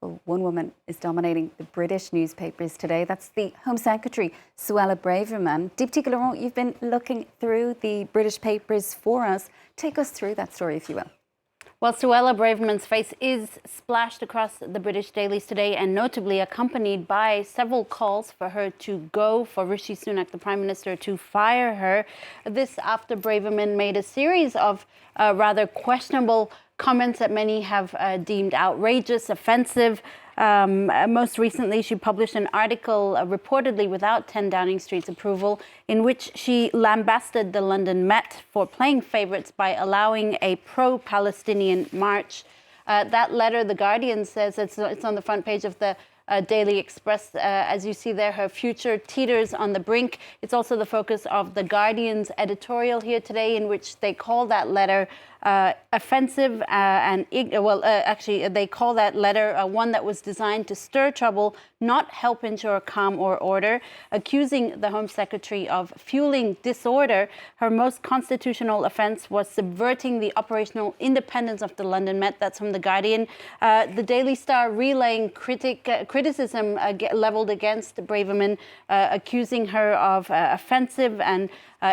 Well, one woman is dominating the British newspapers today. That's the Home Secretary, Suella Braverman. Deepti Laurent, you've been looking through the British papers for us. Take us through that story, if you will. Well, Suella Braverman's face is splashed across the British dailies today, and notably accompanied by several calls for her to go, for Rishi Sunak, the Prime Minister, to fire her. This after Braverman made a series of rather questionable comments that many have deemed outrageous, offensive. Most recently, she published an article reportedly without 10 Downing Street's approval, in which she lambasted the London Met for playing favourites by allowing a pro-Palestinian march. That letter, The Guardian says, it's on the front page of the Daily Express. As you see there, her future teeters on the brink. It's also the focus of The Guardian's editorial here today, in which they call that letter offensive actually they call that letter one that was designed to stir trouble, not help ensure calm or order, accusing the Home Secretary of fueling disorder. Her most constitutional offence was subverting the operational independence of the London Met. That's from The Guardian. The Daily Star relaying criticism levelled against Braverman, accusing her of offensive and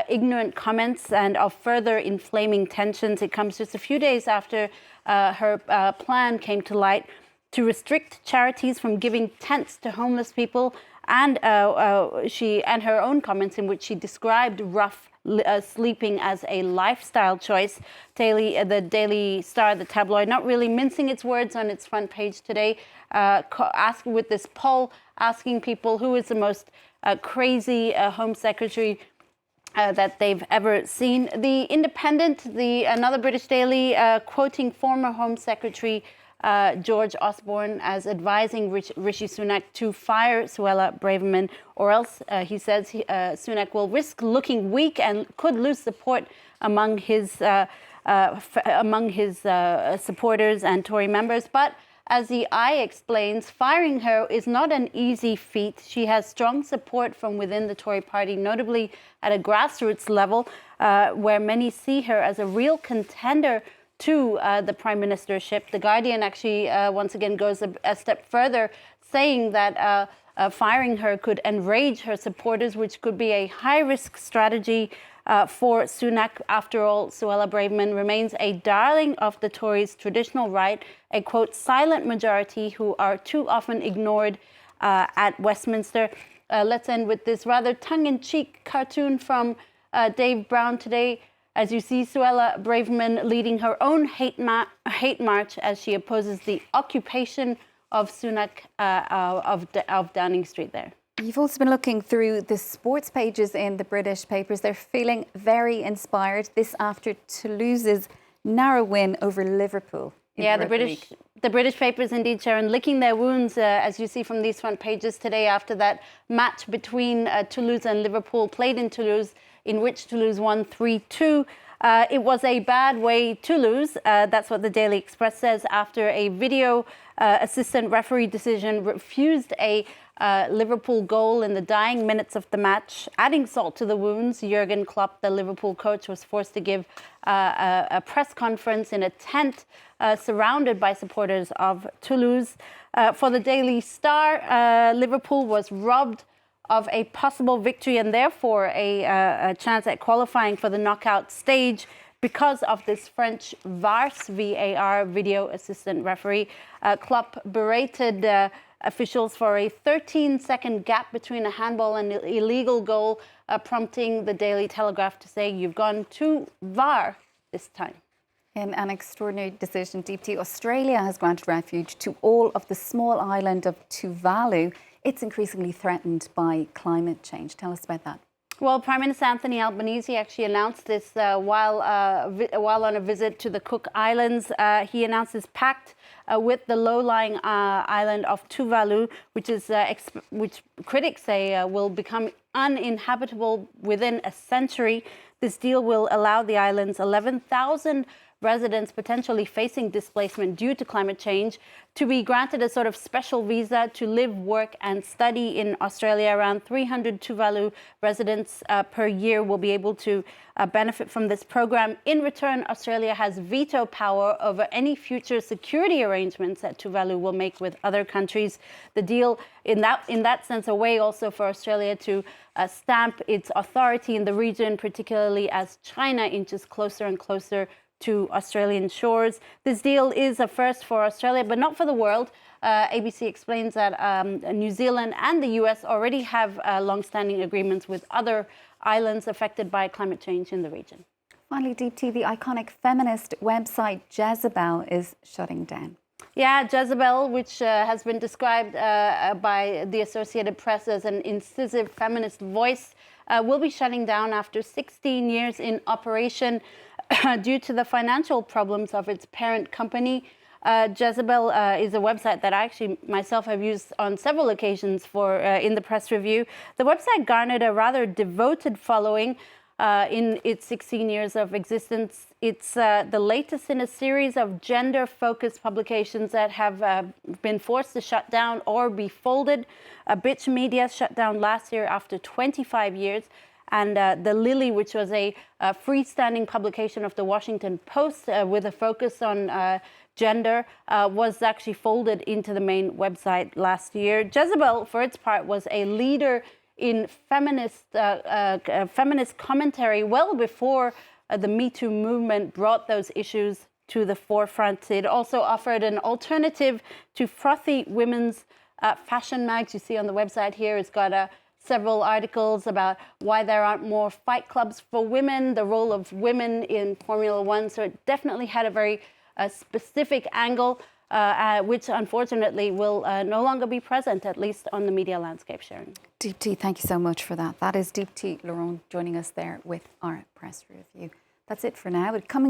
ignorant comments and of further inflaming tensions. It comes just a few days after her plan came to light to restrict charities from giving tents to homeless people, and her own comments in which she described rough sleeping as a lifestyle choice. The Daily Star, the tabloid, not really mincing its words on its front page today, with this poll asking people who is the most crazy Home Secretary that they've ever seen. The Independent, another British daily, quoting former Home Secretary George Osborne as advising Rishi Sunak to fire Suella Braverman, or else, he says, Sunak will risk looking weak and could lose support among his supporters and Tory members. But as the Eye explains, firing her is not an easy feat. She has strong support from within the Tory party, notably at a grassroots level, where many see her as a real contender to the Prime Ministership. The Guardian actually once again goes a step further, saying that firing her could enrage her supporters, which could be a high-risk strategy for Sunak. After all, Suella Braverman remains a darling of the Tories' traditional right, a, quote, silent majority who are too often ignored at Westminster. Let's end with this rather tongue-in-cheek cartoon from Dave Brown today, as you see Suella Braverman leading her own hate march as she opposes the occupation of Sunak of Downing Street there. You've also been looking through the sports pages in the British papers. They're feeling very inspired. This after Toulouse's narrow win over Liverpool. Yeah, the British papers indeed, Sharon, licking their wounds, as you see from these front pages today, after that match between Toulouse and Liverpool, played in Toulouse, in which Toulouse won 3-2. It was a bad way to lose. That's what the Daily Express says, after a video assistant referee decision refused a Liverpool goal in the dying minutes of the match. Adding salt to the wounds, Jurgen Klopp, the Liverpool coach, was forced to give a press conference in a tent surrounded by supporters of Toulouse. For the Daily Star, Liverpool was robbed of a possible victory and therefore a chance at qualifying for the knockout stage because of this French VAR video assistant referee. Klopp berated officials for a 13-second gap between a handball and an illegal goal, prompting the Daily Telegraph to say, "You've gone too VAR this time." In an extraordinary decision, Deepti, Australia has granted refuge to all of the small island of Tuvalu. It's increasingly threatened by climate change. Tell us about that. Well, Prime Minister Anthony Albanese actually announced this while on a visit to the Cook Islands. He announced this pact with the low-lying island of Tuvalu, which critics say will become uninhabitable within a century. This deal will allow the island's 11,000 residents potentially facing displacement due to climate change to be granted a sort of special visa to live, work and study in Australia. Around 300 Tuvalu residents per year will be able to benefit from this program. In return, Australia has veto power over any future security arrangements that Tuvalu will make with other countries. The deal, in that sense, a way also for Australia to stamp its authority in the region, particularly as China inches closer and closer to Australian shores. This deal is a first for Australia, but not for the world. ABC explains that New Zealand and the US already have long-standing agreements with other islands affected by climate change in the region. Finally, Deepti, the iconic feminist website Jezebel is shutting down. Yeah, Jezebel, which has been described by the Associated Press as an incisive feminist voice, will be shutting down after 16 years in operation due to the financial problems of its parent company. Jezebel is a website that I actually myself have used on several occasions for in the press review. The website garnered a rather devoted following in its 16 years of existence. It's the latest in a series of gender-focused publications that have been forced to shut down or be folded. Bitch Media shut down last year after 25 years. And The Lily, which was a freestanding publication of the Washington Post with a focus on gender, was actually folded into the main website last year. Jezebel, for its part, was a leader in feminist commentary well before the Me Too movement brought those issues to the forefront. It also offered an alternative to frothy women's fashion mags. You see on the website here, it's got several articles about why there aren't more fight clubs for women, the role of women in Formula One. So it definitely had a very specific angle, which unfortunately will no longer be present, at least on the media landscape, Sharon. Deepti, thank you so much for that. That is Deepti Laurent joining us there with our press review. That's it for now. Coming